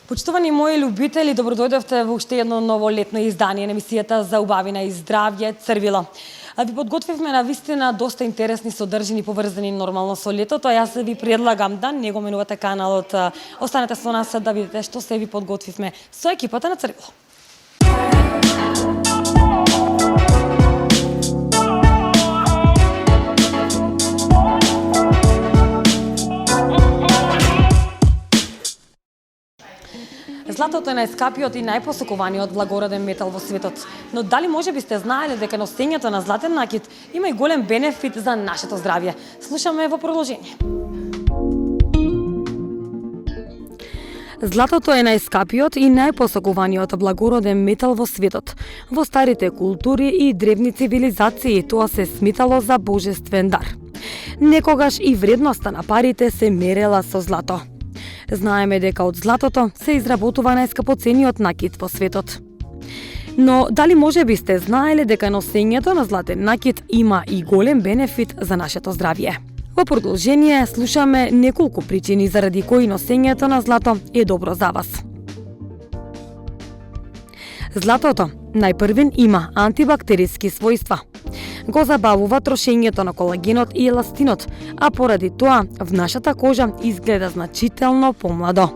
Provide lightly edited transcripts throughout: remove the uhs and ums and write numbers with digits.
Почитувани мои љубители, добродојдовте во уште едно ново летно издание на емисијата за убавина и здравје Црвило. Ви подготвивме на вистина доста интересни содржини поврзани нормално со летото. Јас ви предлагам да не го менувате каналот. Останете со нас да видите што се ви подготвивме со екипата на Црвило. Златото е најскапиот и најпосакуваниот благороден метал во светот. Но дали може би сте знаеле дека носењето на златен накит има и голем бенефит за нашето здравје? Слушаме во продолжение. Златото е најскапиот и најпосакуваниот благороден метал во светот. Во старите култури и древни цивилизации тоа се смитало за божествен дар. Некогаш и вредноста на парите се мерела со злато. Знаеме дека од златото се изработува најскапоцениот накит во светот. Но дали може би сте знаеле дека носењето на златен накит има и голем бенефит за нашето здравје? Во продолжение слушаме неколку причини заради кои носењето на злато е добро за вас. Златото најпрвен има антибактериски својства. Го забавува трошењето на колагенот и еластинот, а поради тоа в нашата кожа изгледа значително помладо.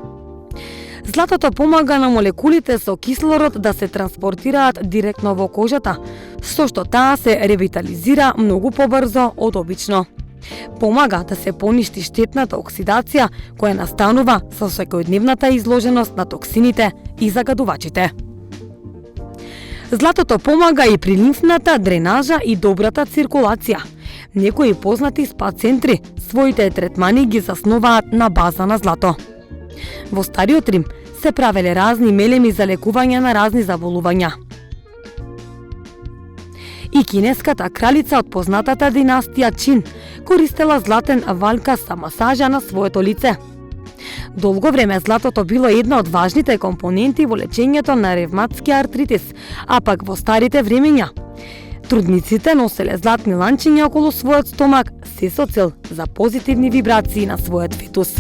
Златото помага на молекулите со кислород да се транспортираат директно во кожата, со што таа се ревитализира многу побрзо од обично. Помага да се поништи штетната оксидација која настанува со секојдневната изложеност на токсините и загадувачите. Златото помага и при лимфната дренажа и добрата циркулација. Некои познати спа центри своите третмани ги заснуваат на база на злато. Во стариот Рим се правеле разни мелеми за лекување на разни заболувања. И кинеската кралица од познатата династија Чин користела златен валка за масажа на своето лице. Долго време златото било една од важните компоненти во лечењето на ревматски артритис, а пак во старите времења трудниците носеле златни ланчиња околу својот стомак се со цел за позитивни вибрации на својот фетус.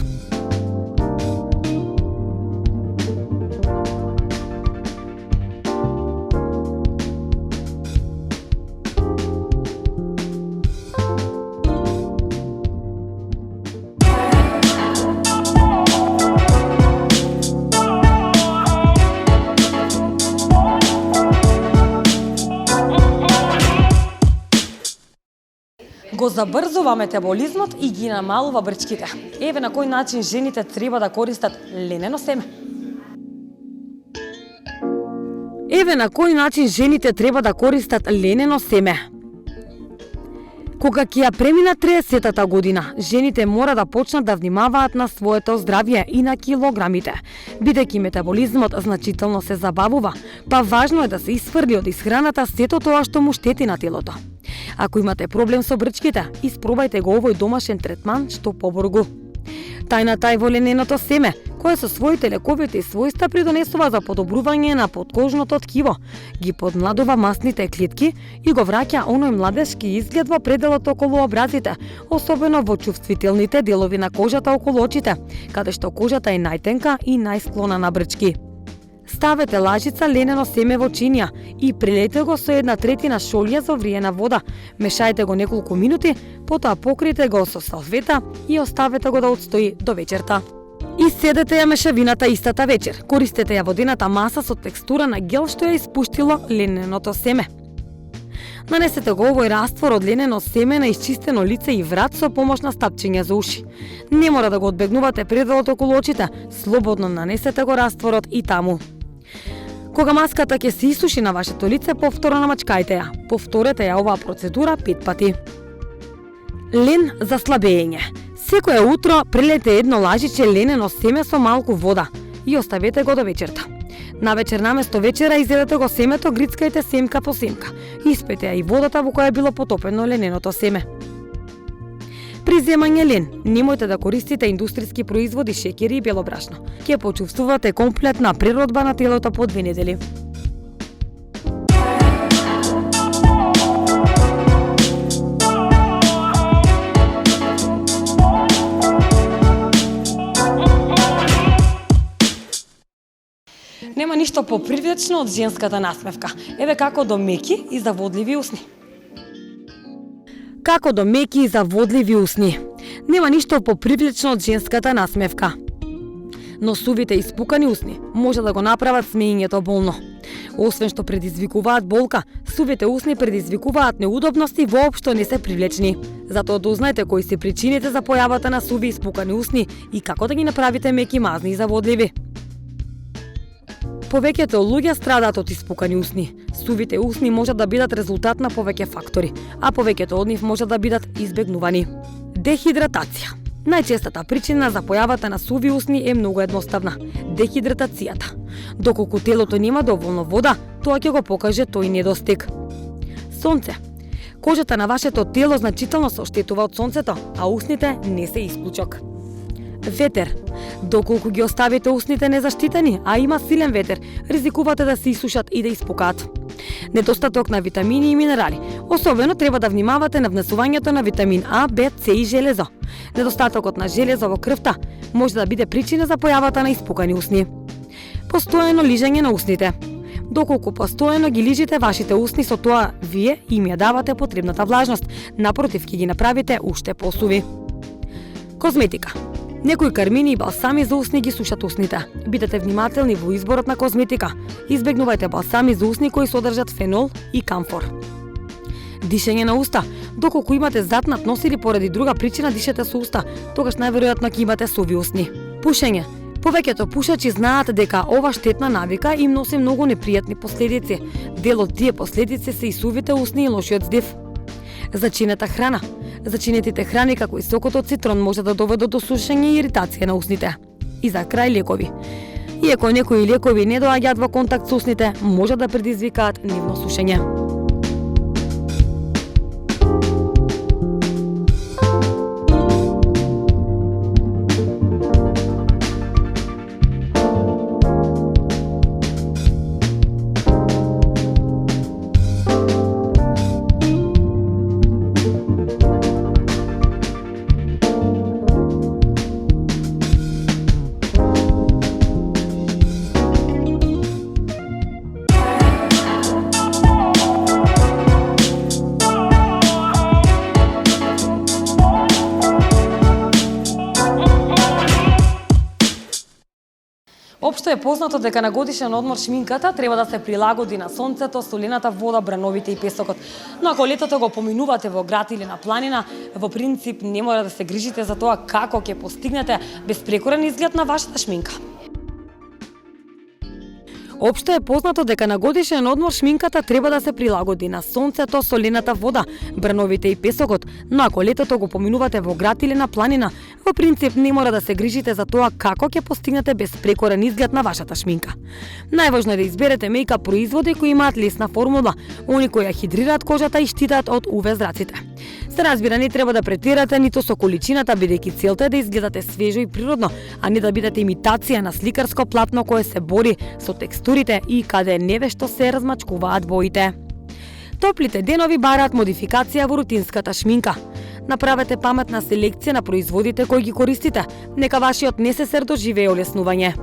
Го забрзува метаболизмот и ги намалува брчките. Еве на кој начин жените треба да користат ленено семе. Еве на кој начин жените треба да користат ленено семе. Кога ќе ја преминат 30-та година, жените мора да почнат да внимаваат на своето здравје и на килограмите. Бидејќи метаболизмот значително се забавува, па важно е да се исфрли од исхраната сето тоа што му штети на телото. Ако имате проблем со брчките, испробајте го овој домашен третман што поборгу. Тајната е во лененото семе, кое со своите лековити својства придонесува за подобрување на подкожното ткиво, ги подмладува масните клетки и го враќа оној младешки изглед во пределот околу образите, особено во чувствителните делови на кожата околу очите, каде што кожата е најтенка и најсклона на брчки. Ставете лажица ленено семе во чинија и прелете го со 1/3 шолја за вриена вода. Мешајте го неколку минути, потоа покрите го со салфета и оставете го да отстои до вечерта. Исседете ја мешавината истата вечер. Користете ја водената маса со текстура на гел што ја испуштило лененото семе. Нанесете го овој раствор од ленено семе на исчистено лице и врат со помош на стапчиња за уши. Не мора да го одбегнувате пределот околу очите, слободно нанесете го растворот и таму. Кога маската ќе се исуши на вашето лице, повторно намачкајте ја. Повторете ја оваа процедура 5 пати. Лен за слабење. Секое утро прелете едно лажиче ленено семе со малку вода и оставете го до вечерта. Навечер наместо вечера изедете го семето, грицкајте семка по семка. Испете ја и водата во која било потопено лененото семе. При земање лен, немојте да користите индустријски производи, шеќери и бело брашно. Ќе почувствувате комплетна преродба на телото по 2 недели. Нема ништо попривлечно од женската насмевка. Еве како до меки и заводливи усни. Како до меки и заводливи усни. Нема ништо попривлечно од женската насмевка. Но сувите испукани усни може да го направат смеењето болно. Освен што предизвикуваат болка, сувите усни предизвикуваат неудобности и воопшто не се привлечни. Затоа дознајте кои се причините за појавата на суви испукани усни и како да ги направите меки, мазни и заводливи. Повеќето луѓе страдаат од испукани усни. Сувите усни можат да бидат резултат на повеќе фактори, а повеќето од нив можат да бидат избегнувани. Дехидратација. Најчестата причина за појавата на суви усни е многу едноставна – дехидратацијата. Доколку телото нема доволно вода, тоа ќе го покаже тој недостиг. Сонце. Кожата на вашето тело значително се оштетува од сонцето, а усните не се исклучок. Ветер. Доколку ги оставите усните незаштитени, а има силен ветер, ризикувате да се исушат и да испукаат. Недостаток на витамини и минерали. Особено треба да внимавате на внесувањето на витамин А, Б, С и железо. Недостатокот на железо во крвта може да биде причина за појавата на испукани усни. Постојано лижење на усните. Доколку постојано ги лижите вашите усни, со тоа вие им ја давате потребната влажност, напротив ќе ги направите уште посуви. Козметика. Некои кармини и балсами за усни ги сушат усните. Бидете внимателни во изборот на козметика. Избегнувајте балсами за усни кои содржат фенол и камфор. Дишење на уста. Доколку имате затнат нос или поради друга причина дишете со уста, тогаш најверојатно ќе имате суви усни. Пушење. Повеќето пушачи знаат дека ова штетна навика им носи многу непријатни последици. Дел од тие последици се и сувите усни и лошиот здив. Зачинета храна. Зачинетите храни како и сокот од цитрон може да доведат до сушење и иритација на усните. И за крај лекови. Иако некои лекови не доаѓаат во контакт со усните, може да предизвикаат нивно сушење. Општо е познато дека на годишен одмор шминката треба да се прилагоди на сонцето, солената вода, брановите и песокот. Но ако летото го поминувате во град или на планина, во принцип не мора да се грижите за тоа како ќе постигнете безпрекорен изглед на вашата шминка. Општо е познато дека на годишен одмор шминката треба да се прилагоди на сонцето, солената вода, брановите и песокот, но ако летото го поминувате во град или на планина, во принцип не мора да се грижите за тоа како ќе постигнете безпрекорен изглед на вашата шминка. Најважно е да изберете мејкап производи кои имаат лесна формула, они кои ја хидрираат кожата и штитат од UV зраците. Се разбира, не треба да претирате ниту со количината, бидејќи целта е да изгледате свежо и природно, а не да бидете имитација на сликарско платно кое се бори со текстурите и каде невешто се размачкуваат боите. Топлите денови бараат модификација во рутинската шминка. Направете паметна селекција на производите кои ги користите, нека вашиот НССР доживее олеснување.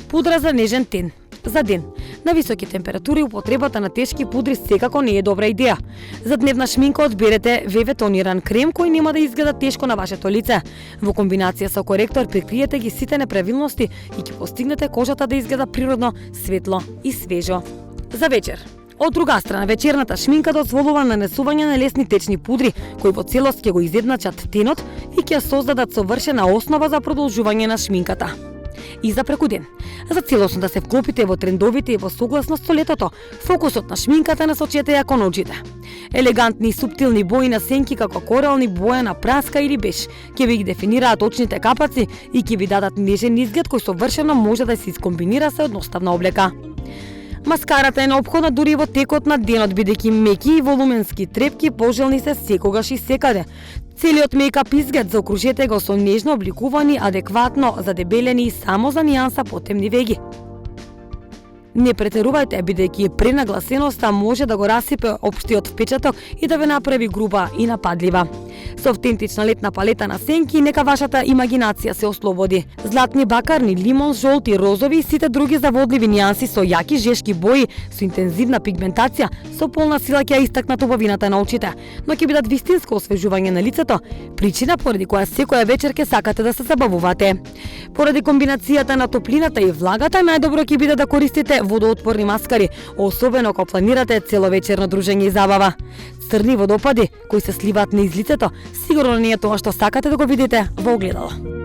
Пудра за нежен тен. За ден. На високи температури употребата на тешки пудри секако не е добра идеја. За дневна шминка одберете ВВ тониран крем кој нема да изгледа тешко на вашето лице. Во комбинација со коректор прикриете ги сите неправилности и ќе постигнете кожата да изгледа природно, светло и свежо. За вечер. Од друга страна, вечерната шминка дозволува нанесување на лесни течни пудри, кои во целост ќе го изедначат тенот и ќе создадат совршена основа за продолжување на шминката. и за преку ден. За целосно да се вклопите во трендовите и во согласност со летото, фокусот на шминката насочете ја кон очите. Елегантни и суптилни бои на сенки како корални, боја на праска или беж ќе ви ги дефинираат очните капаци и ќе ви дадат нежен изглед кој совршено може да се искомбинира со едноставна облека. Маскарата е неопходна дури во текот на денот, бидејќи меки и волуменски трепки пожелни се секогаш и секаде. Целиот мејкап изглед заокружете го со нежно обликувани, адекватно задебелени и само за нијанса потемни веги. Не претерувајте, бидејќи пренагласеноста може да го расипе општиот впечаток и да ве направи груба и нападлива. Со автентична летна палета на сенки, нека вашата имагинација се ослободи. Златни, бакарни, лимон, жолти, розови и сите други заводливи нијанси со јаки жешки бои, со интензивна пигментација, со полна сила ќе истакнат убавината на очите, но ќе бидат вистинско освежување на лицето, причина поради која секоја вечер ќе сакате да се забавувате. Поради комбинацијата на топлината и влагата, најдобро ќе биде да користите водоотпорни маскари, особено ако планирате целовечерно дружење и забава. Црни водопади кои се сливаат низ лицето, сигурно не е тоа што сакате да го видите во огледало.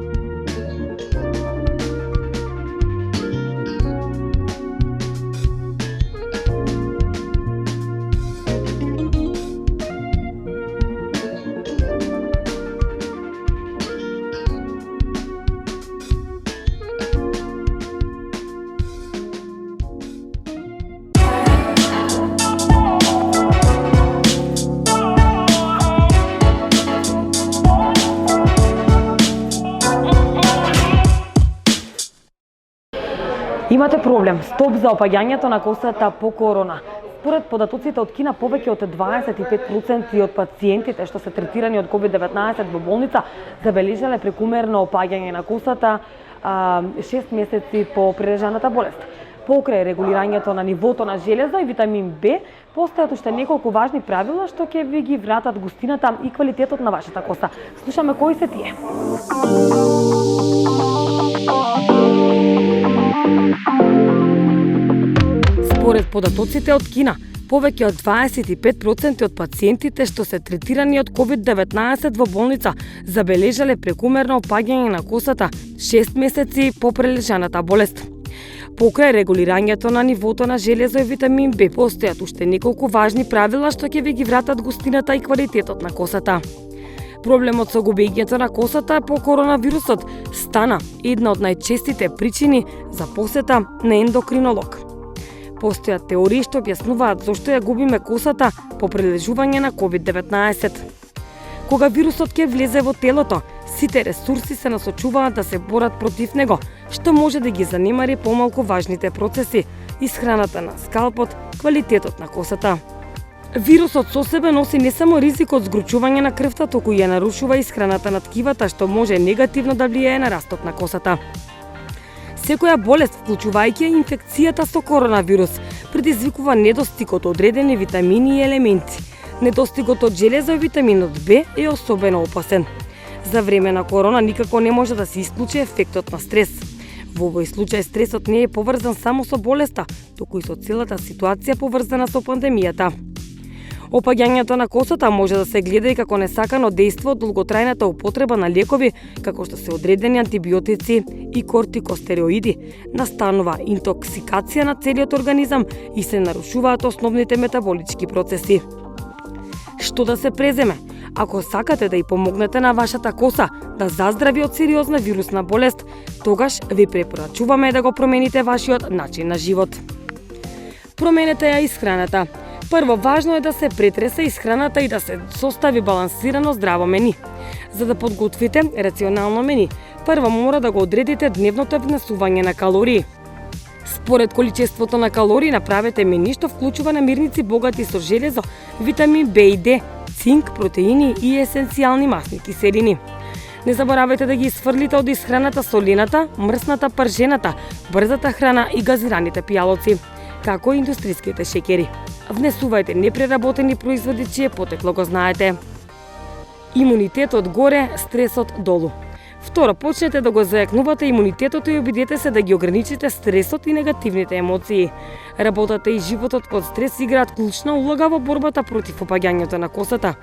Имате проблем, стоп за опаѓањето на косата по корона. Според податоците од Кина, повеќе од 25% од пациентите што се третирани од COVID-19 во болница забележале прекумерно опаѓање на косата 6 месеци по прележаната болест. Покрај регулирањето на нивото на железо и витамин Б, постојат уште неколку важни правила што ќе ви ги вратат густината и квалитетот на вашата коса. Слушаме кои се тие. Според податоците од Кина, повеќе од 25% од пациентите што се третирани од COVID-19 во болница забележале прекумерно опаѓање на косата 6 месеци по прележаната болест. Покрај регулирањето на нивото на железо и витамин Б, постојат уште неколку важни правила што ќе ви ги вратат густината и квалитетот на косата. Проблемот со губењето на косата по коронавирусот стана една од најчестите причини за посета на ендокринолог. Постојат теории што објаснуваат зошто ја губиме косата по прележување на COVID-19. Кога вирусот ќе влезе во телото, сите ресурси се насочуваат да се борат против него, што може да ги занемари помалку важните процеси, исхраната на скалпот, квалитетот на косата. Вирусот со себе носи не само ризик од згручување на крвта, туку и ја нарушува исхраната на ткивата, што може негативно да влијае на растот на косата. Секоја болест, вклучувајќи инфекцијата со коронавирус, предизвикува недостиг од одредени витамини и елементи. Недостигот од железо и витаминот Б е особено опасен. За време на корона никако не може да се исклучи ефектот на стрес. Во овој случај стресот не е поврзан само со болеста, туку и со целата ситуација поврзана со пандемијата. Опаѓањето на косата може да се гледа и како несакано дејство од долготрајната употреба на лекови, како што се одредени антибиотици и кортикостероиди, настанува интоксикација на целиот организам и се нарушуваат основните метаболички процеси. Што да се преземе? Ако сакате да ја помогнете на вашата коса да заздрави од сериозна вирусна болест, тогаш ви препорачуваме да го промените вашиот начин на живот. Променете ја исхраната. Прво, важно е да се претресе исхраната и да се состави балансирано здраво мени. За да подготвите рационално мени, прво мора да го одредите дневното внесување на калории. Според количеството на калории направете мени што вклучува намирници богати со железо, витамин Б и Д, цинк, протеини и есенцијални масни киселини. Не заборавајте да ги исфрлите од исхраната солената, мрсната, пржената, брзата храна и газираните пијалоци, како и индустриските шеќери. Внесувајте непреработени производи чие потекло го знаете. Имунитетот горе, стресот долу. Второ, почнете да го зајакнувате имунитетот и обидете се да ги ограничите стресот и негативните емоции. Работата и животот под стрес играат клучна улога во борбата против опаѓањето на косата.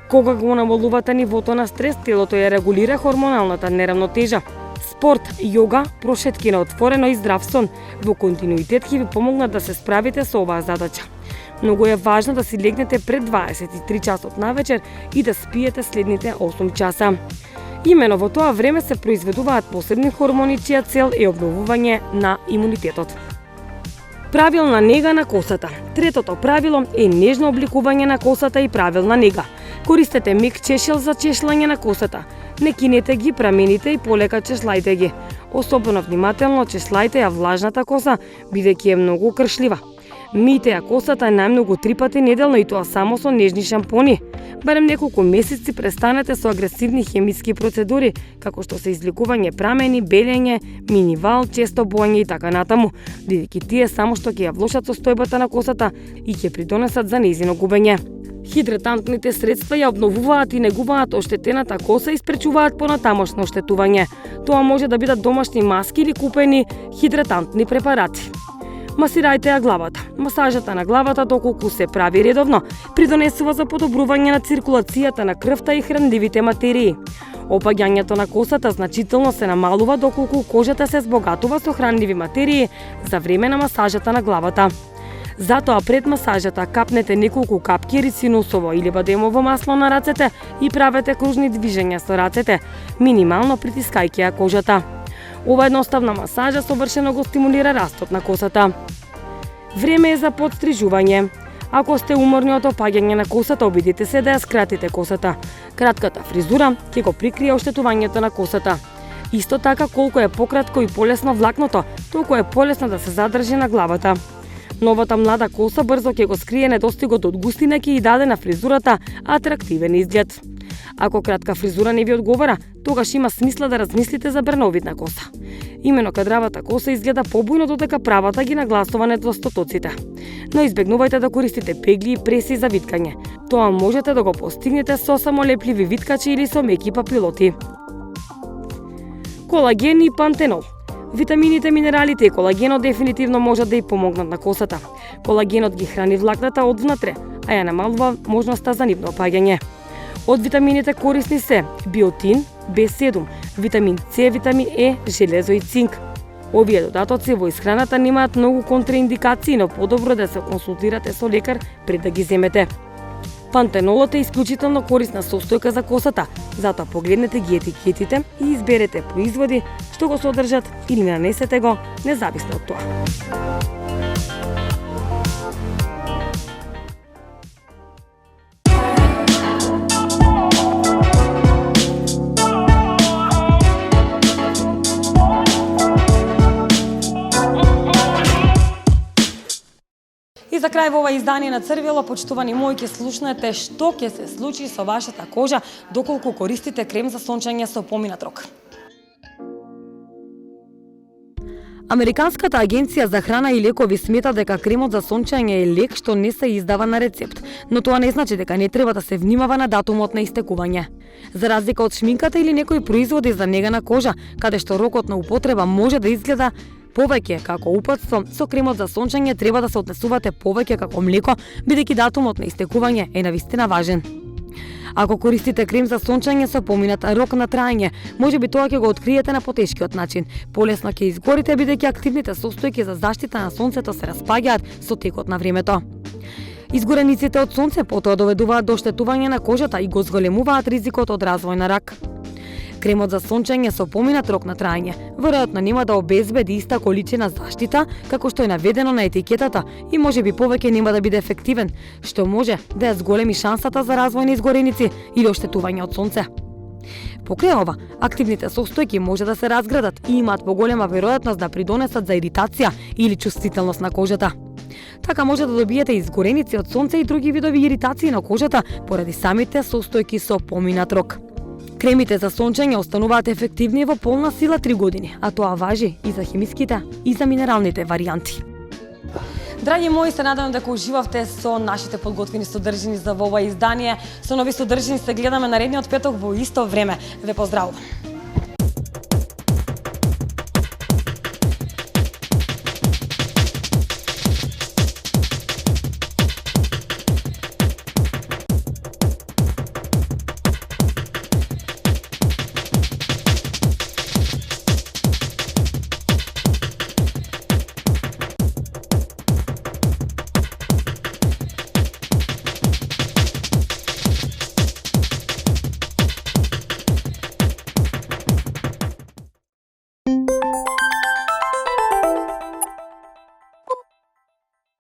Кога го намалувате нивото на стрес, телото ја регулира хормоналната неравнотежа. Спорт, јога, прошетки на отворено и здрав сон во континуитет ќе ви помогнат да се справите со оваа задача. Многу е важно да си легнете пред 23 часот навечер и да спиете следните 8 часа. Имено во тоа време се произведуваат посебни хормони чија цел е обновување на имунитетот. Правилна нега на косата. Третото правило е нежно обликување на косата и правилна нега. Користете мек чешел за чешлање на косата. Не кинете ги, прамените и полека чешлајте ги. Особено внимателно чешлајте ја влажната коса, бидејќи е многу кршлива. Мијте ја косата најмногу 3 пати неделно и тоа само со нежни шампони. Барем неколку месеци престанете со агресивни хемиски процедури, како што се изликување прамени, белење, минивал, често боење и така натаму, бидејќи тие само што ќе ја влошат состојбата на косата и ќе придонесат за нејзино губење. Хидратантните средства ја обновуваат и негуваат оштетената коса и спречуваат понатамошно оштетување. Тоа може да бидат домашни маски или купени хидратантни препарати. Масирајте ја главата. Масажата на главата, доколку се прави редовно, придонесува за подобрување на циркулацијата на крвта и хранливите материи. Опаѓањето на косата значително се намалува доколку кожата се збогатува со хранливи материи за време на масажата на главата. Затоа пред масажата капнете неколку капки рицинусово или бадемово масло на рацете и правете кружни движења со рацете, минимално притискајќи ја кожата. Ова едноставна масажа совршено го стимулира растот на косата. Време е за подстрижување. Ако сте уморни од опаѓање на косата, обидете се да ја скратите косата. Кратката фризура ќе го прикрие оштетувањето на косата. Исто така, колку е пократко и полесно влакното, толку е полесно да се задржи на главата. Новата млада коса брзо ќе го скрие недостигот од густина, ќе и даде на фризурата атрактивен изглед. Ако кратка фризура не ви одговара, тогаш има смисла да размислите за брановидна коса. Имено кадравата коса изгледа побујно, додека правата ги нагласува недостатоците. Но избегнувајте да користите пегли и преси за виткање. Тоа можете да го постигнете со самолепливи виткачи или со меки папилоти. Колаген и пантенол. Витамините, минералите и колагенот дефинитивно можат да ја помогнат на косата. Колагенот ги храни влакната од внатре, а ја намалува можноста за нивно опаѓање. Од витамините корисни се биотин, B7, витамин С, витамин Е, железо и цинк. Овие додатоци во исхраната немаат многу контраиндикации, но подобро да се консултирате со лекар пред да ги земете. Пантенолот е исклучително корисна состојка за косата, затоа погледнете ги етикетите и изберете производи што го содржат или нанесете го, независно од тоа. И за крај во ова издание на Црвило, почитувани мои, ќе слушнете што ќе се случи со вашата кожа доколку користите крем за сончење со поминат рок. Американската агенција за храна и лекови смета дека кремот за сончење е лек што не се издава на рецепт, но тоа не значи дека не треба да се внимава на датумот на истекување. За разлика од шминката или некои производи за нега на кожа, каде што рокот на употреба може да изгледа повеќе како упатство, со кремот за сончење треба да се однесувате повеќе како млеко, бидејќи датумот на истекување е навистина важен. Ако користите крем за сончење со поминат рок на траење, можеби тоа ќе го откриете на потешкиот начин. Полесно ќе изгорите бидејќи активните состојки за заштита на сонцето се распаѓаат со текот на времето. Изгорениците од сонце потоа доведуваат до оштетување на кожата и го зголемуваат ризикот од развој на рак. Кремот за сончење со поминат рок на траење веројатно нема да обезбеди иста количина заштита како што е наведено на етикетата и можеби повеќе нема да биде ефективен, што може да ја зголеми шансата за развој на изгореници или оштетување од сонце. Покрај ова, активните состојки може да се разградат и имаат поголема веројатност да придонесат за иритација или чувствителност на кожата. Така може да добиете изгореници од сонце и други видови иритации на кожата поради самите состојки со поминат рок. Кремите за сончење остануваат ефективни во полна сила 3 години, а тоа важи и за хемиските и за минералните варијанти. Драги мои, се надевам дека уживавте со нашите подготвени содржини за ова издание. Со нови содржини се гледаме наредниот петок во исто време. Ве поздравувам.